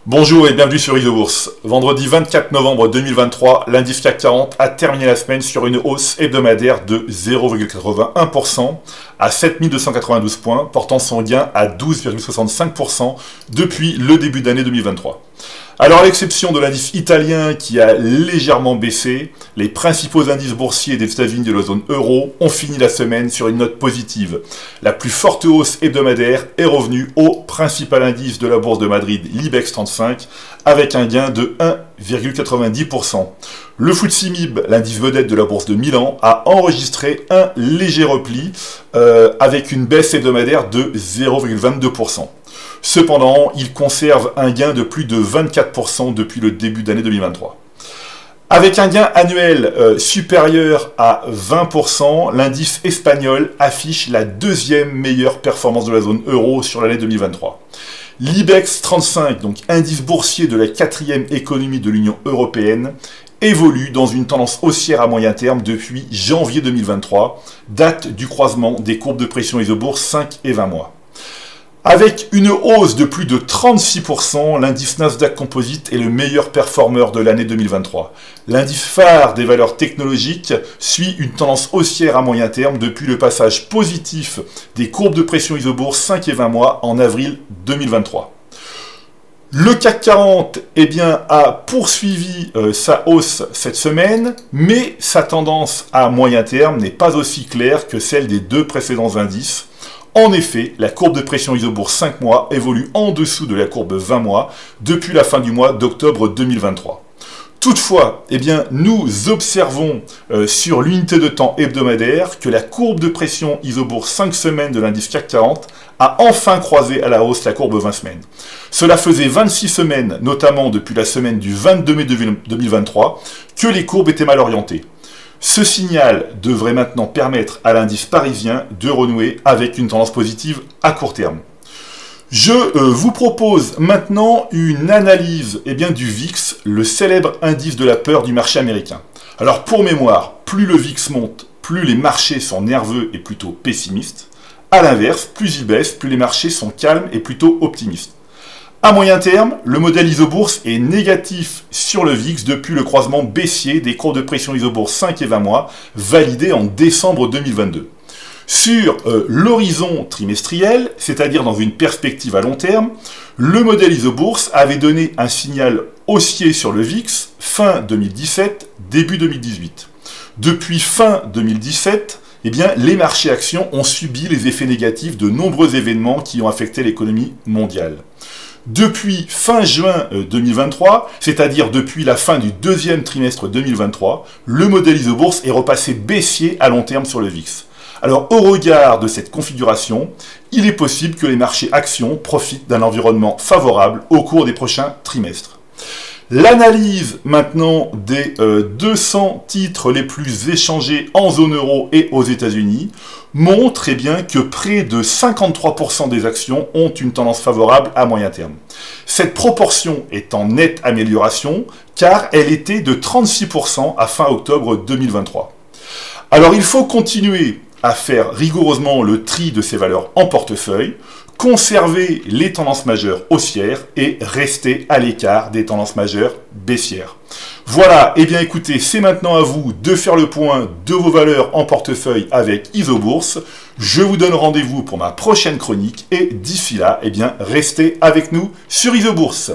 Bonjour et bienvenue sur Isobourse. Vendredi 24 novembre 2023, l'indice CAC 40 a terminé la semaine sur une hausse hebdomadaire de 0,81% à 7292 points, portant son gain à 12,65% depuis le début d'année 2023. Alors, à l'exception de l'indice italien qui a légèrement baissé, les principaux indices boursiers des États-Unis de la zone euro ont fini la semaine sur une note positive. La plus forte hausse hebdomadaire est revenue au principal indice de la bourse de Madrid, l'IBEX 35, avec un gain de 1,90%. Le FTSE MIB, l'indice vedette de la bourse de Milan, a enregistré un léger repli avec une baisse hebdomadaire de 0,22%. Cependant, il conserve un gain de plus de 24% depuis le début d'année 2023. Avec un gain annuel supérieur à 20%, l'indice espagnol affiche la deuxième meilleure performance de la zone euro sur l'année 2023. L'IBEX 35, donc indice boursier de la quatrième économie de l'Union européenne, évolue dans une tendance haussière à moyen terme depuis janvier 2023, date du croisement des courbes de pression Isobourse 5 et 20 mois. Avec une hausse de plus de 36%, l'indice Nasdaq Composite est le meilleur performeur de l'année 2023. L'indice phare des valeurs technologiques suit une tendance haussière à moyen terme depuis le passage positif des courbes de pression Isobourse 5 et 20 mois en avril 2023. Le CAC 40 a poursuivi sa hausse cette semaine, mais sa tendance à moyen terme n'est pas aussi claire que celle des deux précédents indices. En effet, la courbe de pression Isobourse 5 mois évolue en dessous de la courbe 20 mois depuis la fin du mois d'octobre 2023. Toutefois, nous observons sur l'unité de temps hebdomadaire que la courbe de pression Isobourse 5 semaines de l'indice CAC 40 a enfin croisé à la hausse la courbe 20 semaines. Cela faisait 26 semaines, notamment depuis la semaine du 22 mai 2023, que les courbes étaient mal orientées. Ce signal devrait maintenant permettre à l'indice parisien de renouer avec une tendance positive à court terme. Je vous propose maintenant une analyse du VIX, le célèbre indice de la peur du marché américain. Alors pour mémoire, plus le VIX monte, plus les marchés sont nerveux et plutôt pessimistes. A l'inverse, plus il baisse, plus les marchés sont calmes et plutôt optimistes. À moyen terme, le modèle Isobourse est négatif sur le VIX depuis le croisement baissier des courbes de pression Isobourse 5 et 20 mois validés en décembre 2022. Sur l'horizon trimestriel, c'est-à-dire dans une perspective à long terme, le modèle Isobourse avait donné un signal haussier sur le VIX fin 2017, début 2018. Depuis fin 2017, les marchés actions ont subi les effets négatifs de nombreux événements qui ont affecté l'économie mondiale. Depuis fin juin 2023, c'est-à-dire depuis la fin du deuxième trimestre 2023, le modèle Isobourse est repassé baissier à long terme sur le VIX. Alors, au regard de cette configuration, il est possible que les marchés actions profitent d'un environnement favorable au cours des prochains trimestres. L'analyse maintenant des 200 titres les plus échangés en zone euro et aux États-Unis montre que près de 53% des actions ont une tendance favorable à moyen terme. Cette proportion est en nette amélioration car elle était de 36% à fin octobre 2023. Alors il faut continuer à faire rigoureusement le tri de ces valeurs en portefeuille, conserver les tendances majeures haussières et rester à l'écart des tendances majeures baissières. Voilà, écoutez, c'est maintenant à vous de faire le point de vos valeurs en portefeuille avec Isobourse. Je vous donne rendez-vous pour ma prochaine chronique et d'ici là, restez avec nous sur Isobourse.